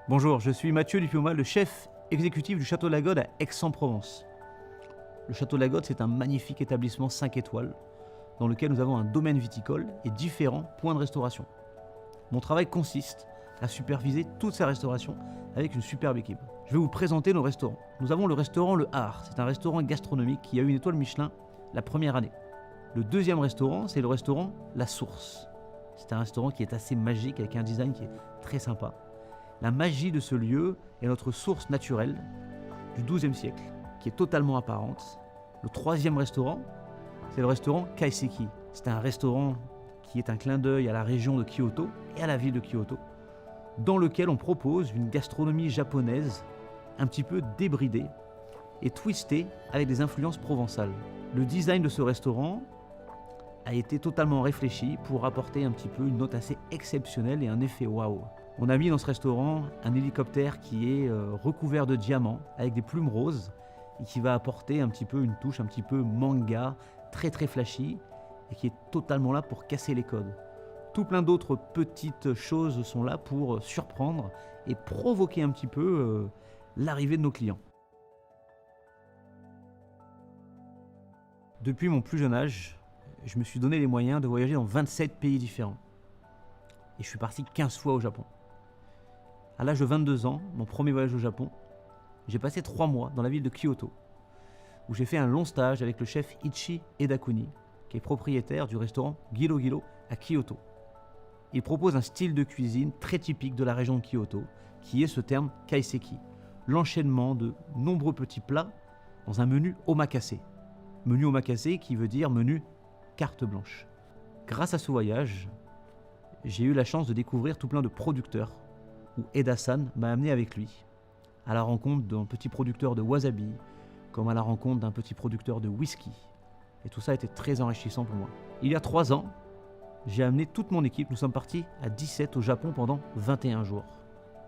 Bonjour, je suis Mathieu Dupioma, le chef exécutif du Château Lagode à Aix-en-Provence. Le Château Lagode, c'est un magnifique établissement 5 étoiles dans lequel nous avons un domaine viticole et différents points de restauration. Mon travail consiste à superviser toute sa restauration avec une superbe équipe. Je vais vous présenter nos restaurants. Nous avons le restaurant Le Har, c'est un restaurant gastronomique qui a eu une étoile Michelin la première année. Le deuxième restaurant, c'est le restaurant La Source. C'est un restaurant qui est assez magique avec un design qui est très sympa. La magie de ce lieu est notre source naturelle du XIIe siècle, qui est totalement apparente. Le troisième restaurant, c'est le restaurant Kaiseki. C'est un restaurant qui est un clin d'œil à la région de Kyoto et à la ville de Kyoto, dans lequel on propose une gastronomie japonaise un petit peu débridée et twistée avec des influences provençales. Le design de ce restaurant a été totalement réfléchi pour apporter un petit peu une note assez exceptionnelle et un effet waouh. On a mis dans ce restaurant un hélicoptère qui est recouvert de diamants avec des plumes roses et qui va apporter un petit peu une touche un petit peu manga, très très flashy et qui est totalement là pour casser les codes. Tout plein d'autres petites choses sont là pour surprendre et provoquer un petit peu l'arrivée de nos clients. Depuis mon plus jeune âge, je me suis donné les moyens de voyager dans 27 pays différents. Et je suis parti 15 fois au Japon. À l'âge de 22 ans, mon premier voyage au Japon, j'ai passé 3 mois dans la ville de Kyoto, où j'ai fait un long stage avec le chef Ichi Edakuni, qui est propriétaire du restaurant Giro Giro à Kyoto. Il propose un style de cuisine très typique de la région de Kyoto, qui est ce terme kaiseki, l'enchaînement de nombreux petits plats dans un menu omakase. Menu omakase qui veut dire menu carte blanche. Grâce à ce voyage, j'ai eu la chance de découvrir tout plein de producteurs, où Eda-san m'a amené avec lui, à la rencontre d'un petit producteur de wasabi, comme à la rencontre d'un petit producteur de whisky. Et tout ça a été très enrichissant pour moi. Il y a 3 ans, j'ai amené toute mon équipe, nous sommes partis à 17 au Japon pendant 21 jours.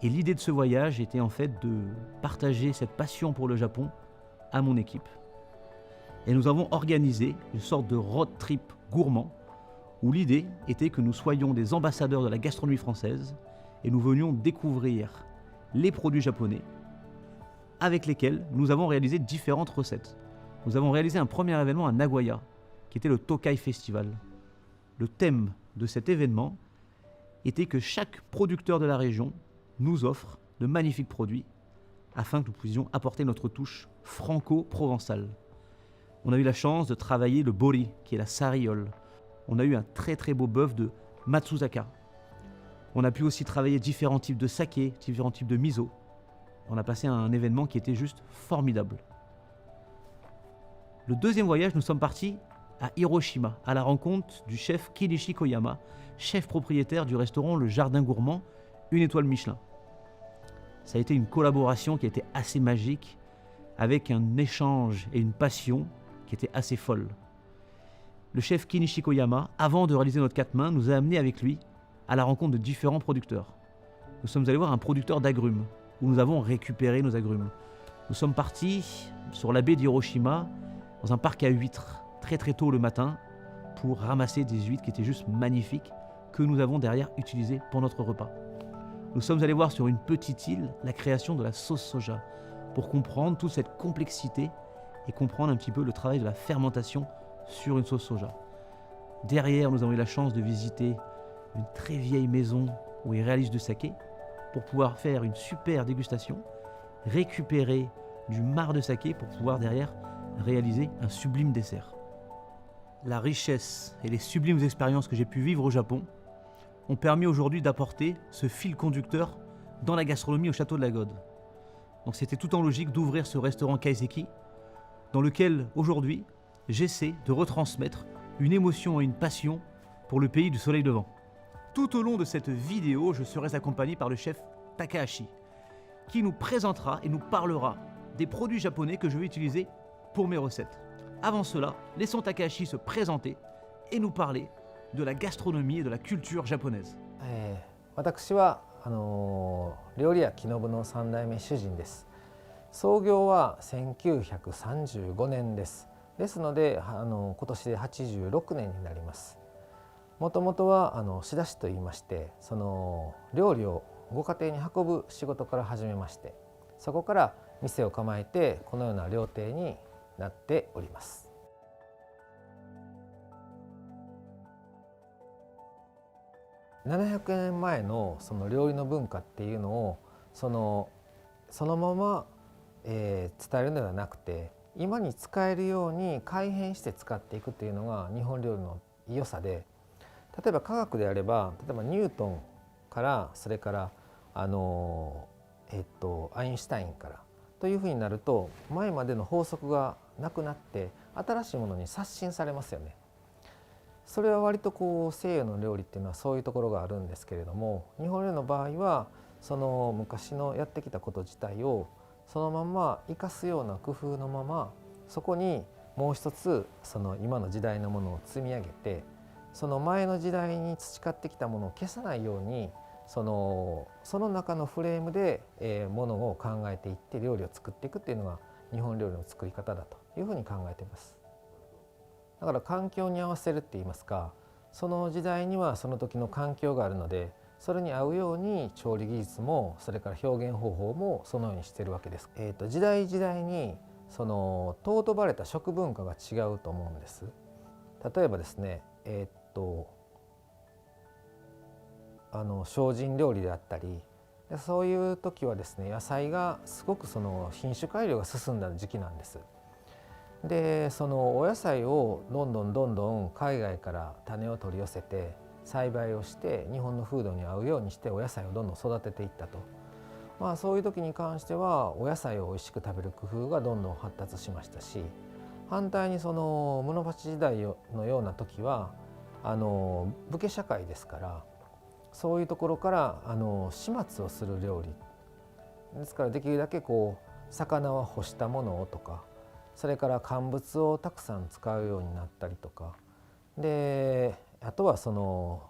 Et l'idée de ce voyage était en fait de partager cette passion pour le Japon à mon équipe. Et nous avons organisé une sorte de road trip gourmand, où l'idée était que nous soyons des ambassadeurs de la gastronomie française et nous venions découvrir les produits japonais avec lesquels nous avons réalisé différentes recettes. Nous avons réalisé un premier événement à Nagoya, qui était le Tokai Festival. Le thème de cet événement était que chaque producteur de la région nous offre de magnifiques produits afin que nous puissions apporter notre touche franco-provençale. On a eu la chance de travailler le bori, qui est la sariole. On a eu un très très beau bœuf de Matsuzaka. On a pu aussi travailler différents types de saké, différents types de miso. On a passé un événement qui était juste formidable. Le deuxième voyage, nous sommes partis à Hiroshima, à la rencontre du chef Kinishi Koyama, chef propriétaire du restaurant Le Jardin Gourmand, une étoile Michelin. Ça a été une collaboration qui a été assez magique, avec un échange et une passion qui était assez folle. Le chef Kinishi Koyama, avant de réaliser notre 4 mains, nous a amenés avec lui à la rencontre de différents producteurs. Nous sommes allés voir un producteur d'agrumes, où nous avons récupéré nos agrumes. Nous sommes partis sur la baie d'Hiroshima, dans un parc à huîtres, très très tôt le matin, pour ramasser des huîtres qui étaient juste magnifiques, que nous avons derrière utilisées pour notre repas. Nous sommes allés voir sur une petite île la création de la sauce soja, pour comprendre toute cette complexité et comprendre un petit peu le travail de la fermentation sur une sauce soja. Derrière, nous avons eu la chance de visiter une très vieille maison où ils réalisent du saké pour pouvoir faire une super dégustation, récupérer du marc de saké pour pouvoir derrière réaliser un sublime dessert. La richesse et les sublimes expériences que j'ai pu vivre au Japon ont permis aujourd'hui d'apporter ce fil conducteur dans la gastronomie au Château de Lagode. Donc c'était tout en logique d'ouvrir ce restaurant Kaiseki, dans lequel aujourd'hui j'essaie de retransmettre une émotion et une passion pour le pays du soleil levant. Tout au long de cette vidéo, je serai accompagné par le chef Takahashi, qui nous présentera et nous parlera des produits japonais que je vais utiliser pour mes recettes. Avant cela, laissons Takahashi se présenter et nous parler de la gastronomie et de la culture japonaise. 私は料理屋木信の3代目主人です。創業は1935年です。ですので今年で86年になります。もともとは仕出しといいまして、その料理をご家庭に運ぶ仕事から始めまして、そこから店を構えてこのような料亭になっております。700年前のその料理の文化っていうのをそのまま、伝えるのではなくて、今に使えるように改変して使っていくっていうのが日本料理の良さで、例えば科学であれば、例えばニュートンからそれからアインシュタインからというふうになると、前までの法則がなくなって新しいものに刷新されますよね。それは割とこう西洋の料理っていうのはそういうところがあるんですけれども、日本料理の場合はその昔のやってきたこと自体をそのまま生かすような工夫のまま、そこにもう一つその今の時代のものを積み上げて、その前の時代に培ってきたものを消さないように、その中のフレームでものを考えていって料理を作っていくっていうのが日本料理の作り方だというふうに考えています。だから環境に合わせるって言いますか、その時代にはその時の環境があるので、それに合うように調理技術もそれから表現方法もそのようにしているわけです。時代時代にその尊ばれた食文化が違うと思うんです。例えばですね、精進料理であったり、そういう時はですね、野菜がすごくその品種改良が進んだ時期なんです。でそのお野菜をどんどん海外から種を取り寄せて栽培をして日本の風土に合うようにしてお野菜をどんどん育てていったと。そういう時に関してはお野菜をおいしく食べる工夫がどんどん発達しましたし、反対にその室町時代のような時は武家社会ですから、そういうところから始末をする料理ですから、できるだけこう魚は干したものをとか、それから乾物をたくさん使うようになったりとかで、あとはその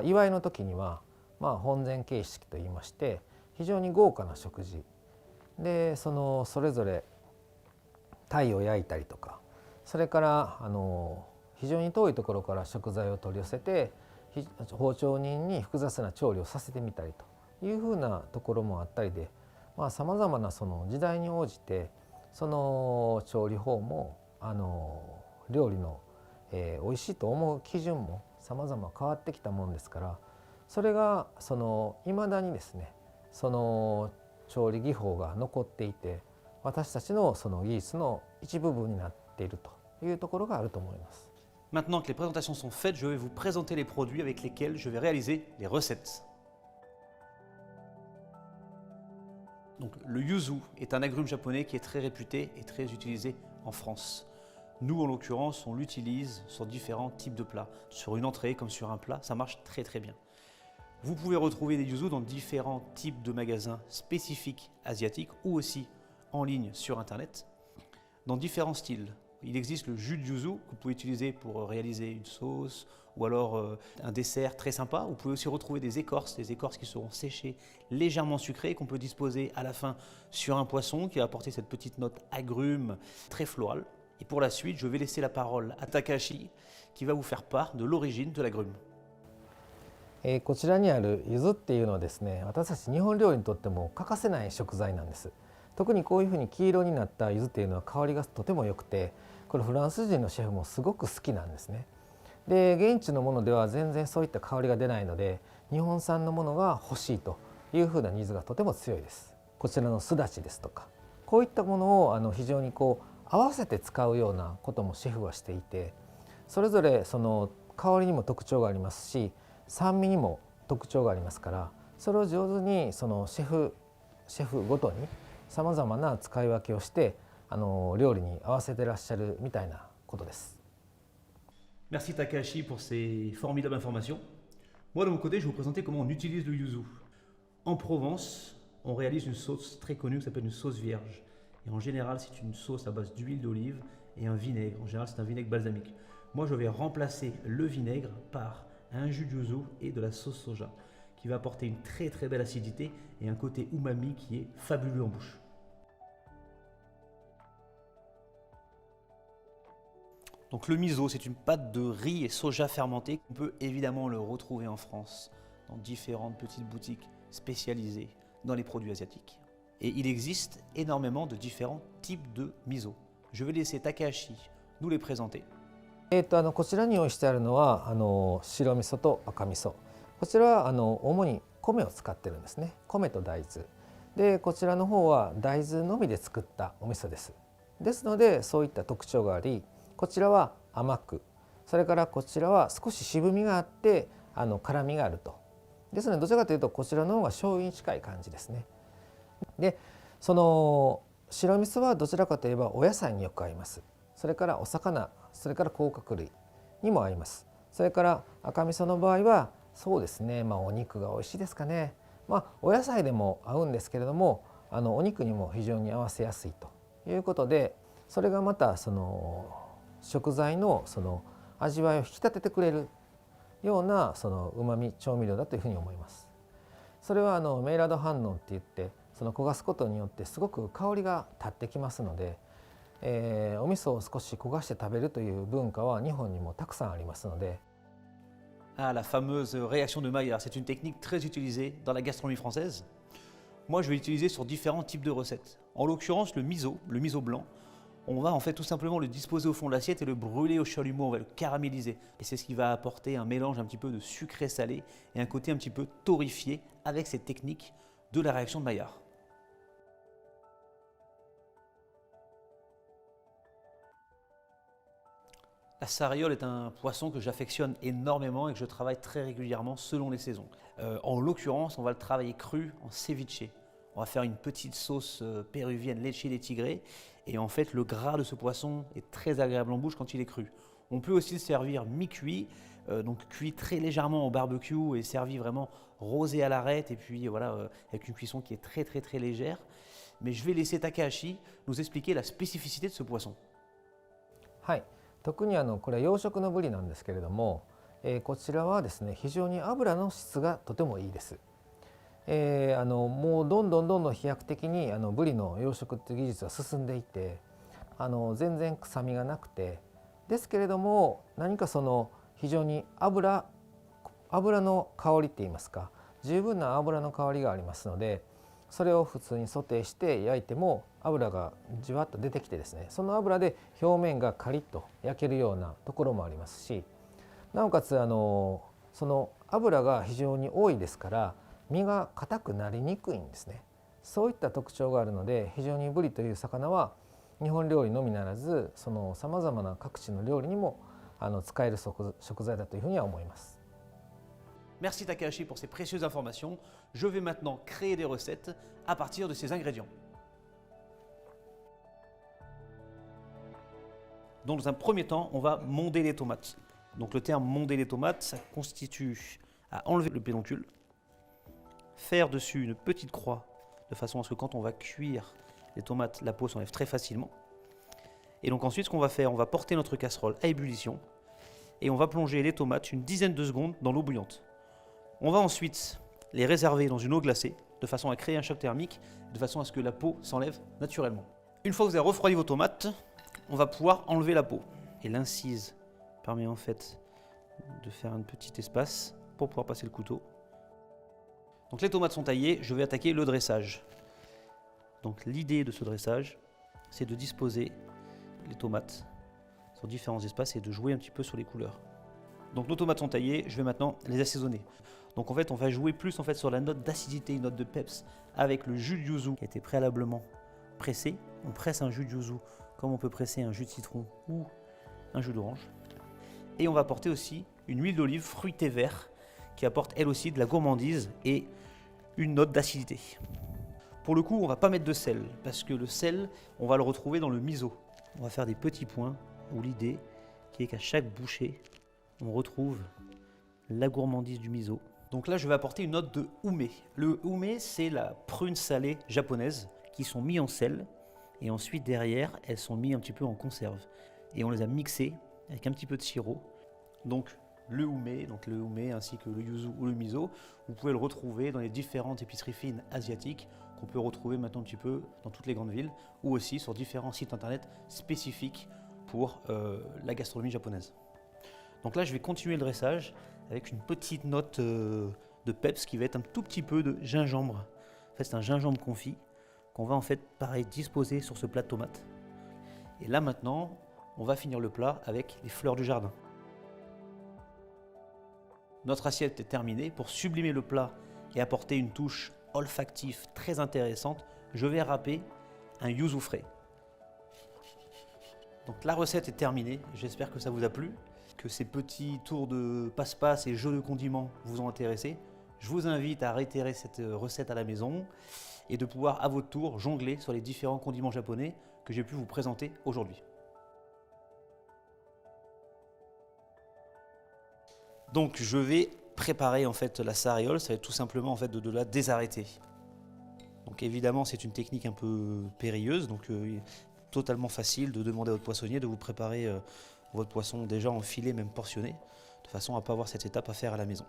祝いの時には本膳形式といいまして、非常に豪華な食事で、それぞれ鯛を焼いたりとか、それから非常に遠いところから食材を取り寄せて包丁人に複雑な調理をさせてみたりというふうなところもあったりで、さまざまなその時代に応じてその調理法も料理の、美味しいと思う基準もさまざま変わってきたもんですから、それがいまだにですね、その調理技法が残っていて、私たちのその技術の一部分になっているというところがあると思います。Maintenant que les présentations sont faites, je vais vous présenter les produits avec lesquels je vais réaliser les recettes. Donc, le yuzu est un agrume japonais qui est très réputé et très utilisé en France. Nous, en l'occurrence, on l'utilise sur différents types de plats. Sur une entrée comme sur un plat, ça marche très très bien. Vous pouvez retrouver des yuzu dans différents types de magasins spécifiques asiatiques ou aussi en ligne sur internet, dans différents styles. Il existe le jus de yuzu que vous pouvez utiliser pour réaliser une sauce ou alors un dessert très sympa. Vous pouvez aussi retrouver des écorces qui seront séchées, légèrement sucrées, qu'on peut disposer à la fin sur un poisson qui va apporter cette petite note agrume très florale. Et pour la suite, je vais laisser la parole à Takahashi qui va vous faire part de l'origine de l'agrume. こちらにある柚子っていうのはですね、私たち日本料理にとっても欠かせない食材なんです。特にこういうふうに黄色になった柚子っていうのは香りがとても良くて、これフランス人のシェフもすごく好きなんですね。で現地のものでは全然そういった香りが出ないので、日本産のものが欲しいというふうなニーズがとても強いです。こちらのすだちですとか、こういったものを非常にこう合わせて使うようなこともシェフはしていて、それぞれその香りにも特徴がありますし、酸味にも特徴がありますから、それを上手にそのシェフごとにさまざまな使い分けをして料理に合わせてらっしゃるみたいなことです。Merci Takahashi pour ces formidables informations. Moi de mon côté, je vais vous présenter comment on utilise le yuzu. En Provence, on réalise une sauce très connue qui s'appelle une sauce vierge. Et en général, c'est une sauce à base d'huile d'olive et un vinaigre. En général, c'est un vinaigre balsamique. Moi, je vais remplacer le vinaigre par un jus de yuzu et de la sauce soja qui va apporter une très très belle acidité et un côté umami qui est fabuleux en bouche. Donc le miso, c'est une pâte de riz et soja fermenté. On peut évidemment le retrouver en France dans différentes petites boutiques spécialisée dans les produits asiatiques. Et il existe énormément de différents types de miso. Je vais laisser Takahashi nous les présenter. こちらに用意してあるのは白味噌と赤味噌。こちらは主に米を使ってるんですね。米と大豆。でこちらの方は大豆のみで作ったお味噌です。ですのでそういった特徴があり、こちらは甘く、それからこちらは少し渋みがあって辛みがあると。ですのでどちらかというとこちらの方が醤油に近い感じですね。でその白味噌はどちらかといえばお野菜によく合います。それからお魚、それから甲殻類にも合います。それから赤味噌の場合はそうですね、お肉が美味しいですかね。お野菜でも合うんですけれどもお肉にも非常に合わせやすいということで、それがまたその食材のその味わいを引き立ててくれるようなそのうまみ調味料だというふうに思います。それはメイラード反応っていってその焦がすことによってすごく香りが立ってきますので、お味噌を少し焦がして食べるという文化は日本にもたくさんありますので。Ah, la fameuse réaction de Maillard, c'est une technique très utilisée dans la gastronomie française. Moi, je vais l'utiliser sur différents types de recettes. En l'occurrence, le miso blanc, on va en fait tout simplement le disposer au fond de l'assiette et le brûler au chalumeau, on va le caraméliser. Et c'est ce qui va apporter un mélange un petit peu de sucré-salé et un côté un petit peu torréfié avec cette technique de la réaction de Maillard. La sariole est un poisson que j'affectionne énormément et que je travaille très régulièrement selon les saisons. En l'occurrence, on va le travailler cru en ceviche. On va faire une petite sauce péruvienne leche de tigre et en fait le gras de ce poisson est très agréable en bouche quand il est cru. On peut aussi le servir mi-cuit, donc cuit très légèrement au barbecue et servi vraiment rosé à l'arête et puis voilà avec une cuisson qui est très légère. Mais je vais laisser Takahashi nous expliquer la spécificité de ce poisson. はい。特にこれは養殖のブリなんですけれども、こちらはですね非常に油の質がとてもいいです。もうどんどん飛躍的にブリの養殖っていう技術は進んでいて全然臭みがなくて、ですけれども何かその非常に油の香りっていいますか十分な油の香りがありますので、それを普通にソテーして焼いても油がじわっと出てきてですね、その油で表面がカリッと焼けるようなところもありますし、なおかつその油が非常に多いですから身が硬くなりにくいんですね。そういった特徴があるので非常にブリという魚は日本料理のみならずそのさまざまな各地の料理にも使える食材だというふうには思います。Merci Takahashi pour ces précieuses informations. Je vais maintenant créer des recettes à partir de ces ingrédients. Donc dans un premier temps, on va monder les tomates. Donc le terme monder les tomates, ça constitue à enlever le pédoncule, faire dessus une petite croix de façon à ce que quand on va cuire les tomates, la peau s'enlève très facilement. Et donc ensuite, ce qu'on va faire, on va porter notre casserole à ébullition et on va plonger les tomates une dizaine de secondes dans l'eau bouillante. On va ensuite les réserver dans une eau glacée de façon à créer un choc thermique, de façon à ce que la peau s'enlève naturellement. Une fois que vous avez refroidi vos tomates, on va pouvoir enlever la peau. Et l'incise permet en fait de faire un petit espace pour pouvoir passer le couteau. Donc les tomates sont taillées, je vais attaquer le dressage. Donc l'idée de ce dressage, c'est de disposer les tomates sur différents espaces et de jouer un petit peu sur les couleurs. Donc nos tomates sont taillées, je vais maintenant les assaisonner. Donc en fait on va jouer plus en fait sur la note d'acidité, une note de peps avec le jus de yuzu qui a été préalablement pressé. On presse un jus de yuzu comme on peut presser un jus de citron ou un jus d'orange. Et on va apporter aussi une huile d'olive fruitée vert qui apporte elle aussi de la gourmandise et une note d'acidité. Pour le coup, on ne va pas mettre de sel parce que le sel, on va le retrouver dans le miso. On va faire des petits points où l'idée qui est qu'à chaque bouchée, on retrouve la gourmandise du miso. Donc là, je vais apporter une note de umé. Le umé, c'est la prune salée japonaise qui sont mis en sel et ensuite derrière, elles sont mises un petit peu en conserve. Et on les a mixées avec un petit peu de sirop. Donc le umé ainsi que le yuzu ou le miso, vous pouvez le retrouver dans les différentes épiceries fines asiatiques qu'on peut retrouver maintenant un petit peu dans toutes les grandes villes ou aussi sur différents sites internet spécifiques pour la gastronomie japonaise. Donc là, je vais continuer le dressage avec une petite note de de peps qui va être un tout petit peu de gingembre. En fait, c'est un gingembre confit qu'on va en fait, pareil, disposer sur ce plat de tomates. Et là maintenant, on va finir le plat avec les fleurs du jardin. Notre assiette est terminée. Pour sublimer le plat et apporter une touche olfactive très intéressante, je vais râper un yuzu frais. Donc la recette est terminée, j'espère que ça vous a plu, que ces petits tours de passe-passe et jeux de condiments vous ont intéressé. Je vous invite à réitérer cette recette à la maison et de pouvoir à votre tour jongler sur les différents condiments japonais que j'ai pu vous présenter aujourd'hui. Donc je vais préparer en fait la sariole, ça va être tout simplement en fait de la désarrêter. Donc évidemment c'est une technique un peu périlleuse, donc totalement facile de demander à votre poissonnier de vous préparer votre poisson déjà en filet, même portionné, de façon à ne pas avoir cette étape à faire à la maison.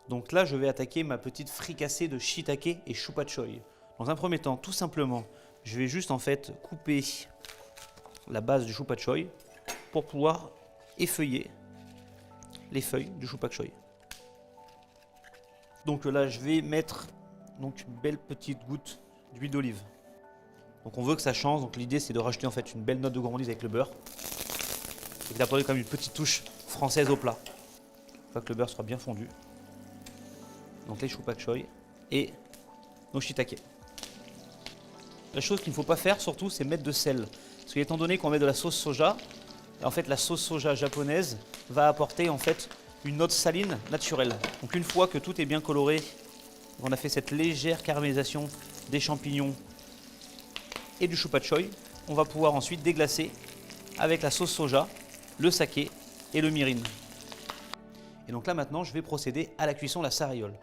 Donc là je vais attaquer ma petite fricassée de shiitake et choupa-choy. Dans un premier temps, tout simplement, je vais juste en fait couper la base du choupa-choy pour pouvoir effeuiller les feuilles du choupa-choy. Donc là je vais mettre donc une belle petite goutte d'huile d'olive. Donc on veut que ça change, donc l'idée c'est de rajouter en fait une belle note de gourmandise avec le beurre et d'apporter comme une petite touche française au plat. Une fois que le beurre sera bien fondu. Donc les choupa-choy et nos shiitake. La chose qu'il ne faut pas faire surtout, c'est mettre de sel. Parce qu'étant donné qu'on met de la sauce soja, en fait la sauce soja japonaise va apporter en fait une note saline naturelle. Donc une fois que tout est bien coloré, on a fait cette légère caramélisation des champignons et du choupa-choy, on va pouvoir ensuite déglacer avec la sauce soja, le saké et le mirin. Et donc là maintenant je vais procéder à la cuisson de la sariole.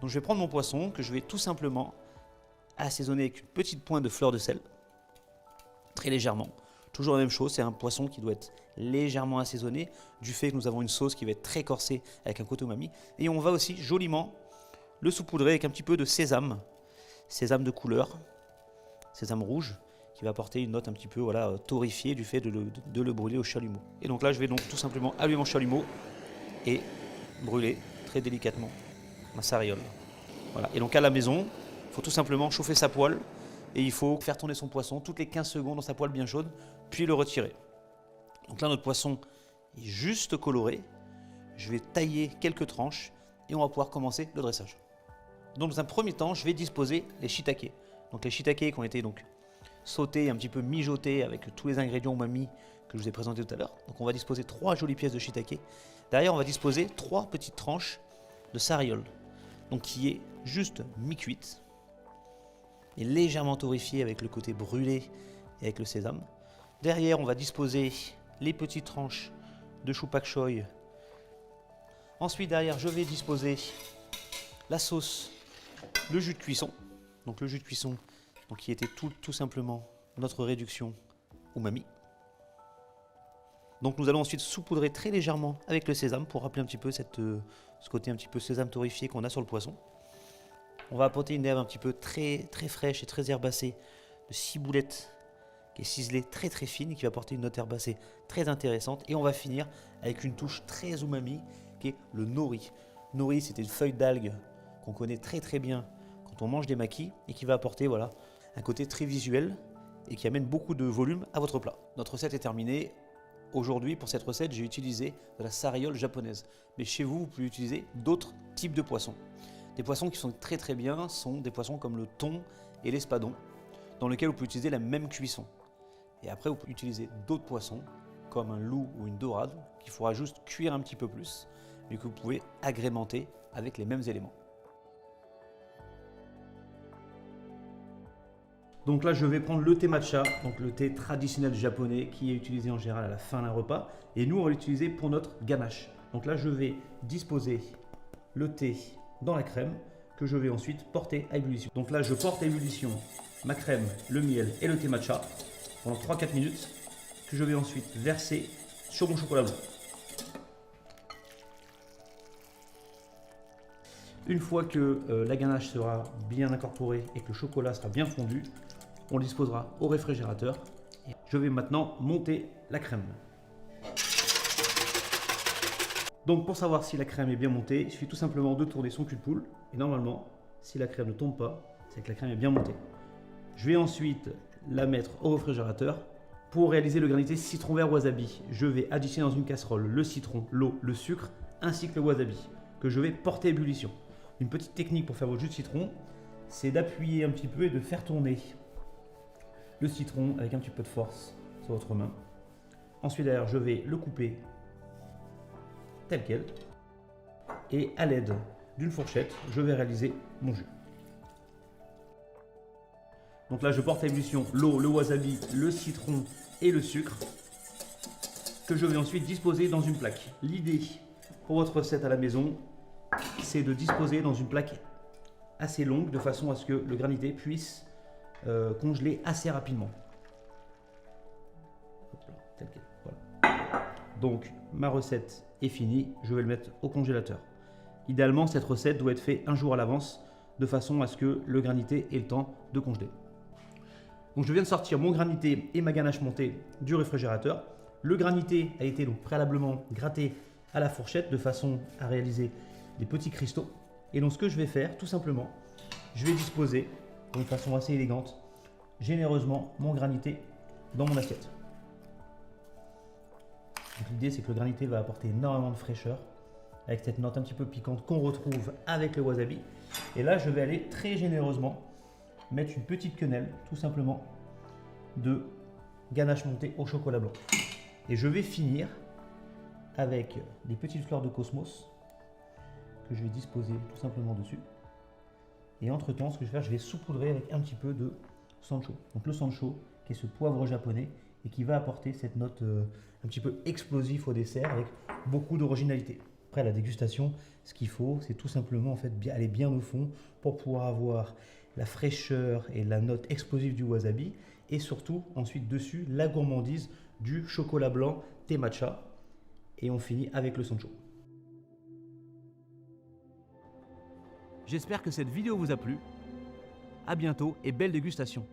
Donc je vais prendre mon poisson que je vais tout simplement assaisonner avec une petite pointe de fleur de sel, très légèrement. Toujours la même chose, c'est un poisson qui doit être légèrement assaisonné du fait que nous avons une sauce qui va être très corsée avec un côté umami. Et on va aussi joliment le saupoudrer avec un petit peu de sésame, sésame de couleur, sésame rouge, qui va apporter une note un petit peu voilà, torréfiée du fait de le brûler au chalumeau. Et donc là je vais donc tout simplement allumer mon chalumeau et brûler très délicatement ma sariole. Voilà. Et donc à la maison, il faut tout simplement chauffer sa poêle et il faut faire tourner son poisson toutes les 15 secondes dans sa poêle bien chaude, puis le retirer. Donc là notre poisson est juste coloré, je vais tailler quelques tranches et on va pouvoir commencer le dressage. Donc dans un premier temps, je vais disposer les shiitake. Donc les shiitake qui ont été donc sautés, un petit peu mijotés avec tous les ingrédients umami que je vous ai présentés tout à l'heure. Donc on va disposer 3 jolies pièces de shiitake. Derrière, on va disposer 3 petites tranches de sariole, donc qui est juste mi-cuite et légèrement torréfiée avec le côté brûlé et avec le sésame. Derrière, on va disposer les petites tranches de choupak-choy. Ensuite, derrière, je vais disposer la sauce, le jus de cuisson. Donc le jus de cuisson donc, qui était tout simplement notre réduction umami. Donc nous allons ensuite saupoudrer très légèrement avec le sésame pour rappeler un petit peu ce côté un petit peu sésame torréfié qu'on a sur le poisson. On va apporter une herbe un petit peu très fraîche et très herbacée de ciboulette qui est ciselée très fine et qui va apporter une note herbacée très intéressante. Et on va finir avec une touche très umami qui est le nori. Nori, c'était une feuille d'algue qu'on connaît très bien quand on mange des makis et qui va apporter voilà, un côté très visuel et qui amène beaucoup de volume à votre plat. Notre recette est terminée. Aujourd'hui, pour cette recette, j'ai utilisé de la sariole japonaise. Mais chez vous, vous pouvez utiliser d'autres types de poissons. Des poissons qui sont très bien sont des poissons comme le thon et l'espadon, dans lesquels vous pouvez utiliser la même cuisson. Et après, vous pouvez utiliser d'autres poissons, comme un loup ou une dorade, qu'il faudra juste cuire un petit peu plus, mais que vous pouvez agrémenter avec les mêmes éléments. Donc là, je vais prendre le thé matcha, donc le thé traditionnel japonais qui est utilisé en général à la fin d'un repas. Et nous, on va l'utiliser pour notre ganache. Donc là, je vais disposer le thé dans la crème que je vais ensuite porter à ébullition. Donc là, je porte à ébullition ma crème, le miel et le thé matcha pendant 3-4 minutes que je vais ensuite verser sur mon chocolat blanc. Une fois que la ganache sera bien incorporée et que le chocolat sera bien fondu, on le disposera au réfrigérateur. Je vais maintenant monter la crème. Donc pour savoir si la crème est bien montée, il suffit tout simplement de tourner son cul de poule. Et normalement, si la crème ne tombe pas, c'est que la crème est bien montée. Je vais ensuite la mettre au réfrigérateur. Pour réaliser le granité citron vert wasabi, je vais additionner dans une casserole le citron, l'eau, le sucre ainsi que le wasabi que je vais porter à ébullition. Une petite technique pour faire votre jus de citron, c'est d'appuyer un petit peu et de faire tourner le citron avec un petit peu de force sur votre main. Ensuite derrière, je vais le couper tel quel et à l'aide d'une fourchette, je vais réaliser mon jus. Donc là, je porte à ébullition l'eau, le wasabi, le citron et le sucre que je vais ensuite disposer dans une plaque. L'idée pour votre recette à la maison, c'est de disposer dans une plaque assez longue de façon à ce que le granité puisse congeler assez rapidement. Hop là, tel quel, voilà. Donc ma recette est finie, je vais le mettre au congélateur. Idéalement, cette recette doit être faite un jour à l'avance de façon à ce que le granité ait le temps de congeler. Donc je viens de sortir mon granité et ma ganache montée du réfrigérateur. Le granité a été donc préalablement gratté à la fourchette de façon à réaliser des petits cristaux. Et donc ce que je vais faire, tout simplement, je vais disposer de façon assez élégante, généreusement, mon granité dans mon assiette. L'idée c'est que le granité va apporter énormément de fraîcheur avec cette note un petit peu piquante qu'on retrouve avec le wasabi. Et là je vais aller très généreusement mettre une petite quenelle, tout simplement, de ganache montée au chocolat blanc. Et je vais finir avec des petites fleurs de cosmos que je vais disposer tout simplement dessus. Et entre temps, ce que je vais faire, je vais saupoudrer avec un petit peu de sancho. Donc le sancho, qui est ce poivre japonais et qui va apporter cette note un petit peu explosive au dessert avec beaucoup d'originalité. Après à la dégustation, ce qu'il faut, c'est tout simplement en fait aller bien au fond pour pouvoir avoir la fraîcheur et la note explosive du wasabi et surtout ensuite dessus la gourmandise du chocolat blanc thé matcha et on finit avec le sancho. J'espère que cette vidéo vous a plu. À bientôt et belle dégustation.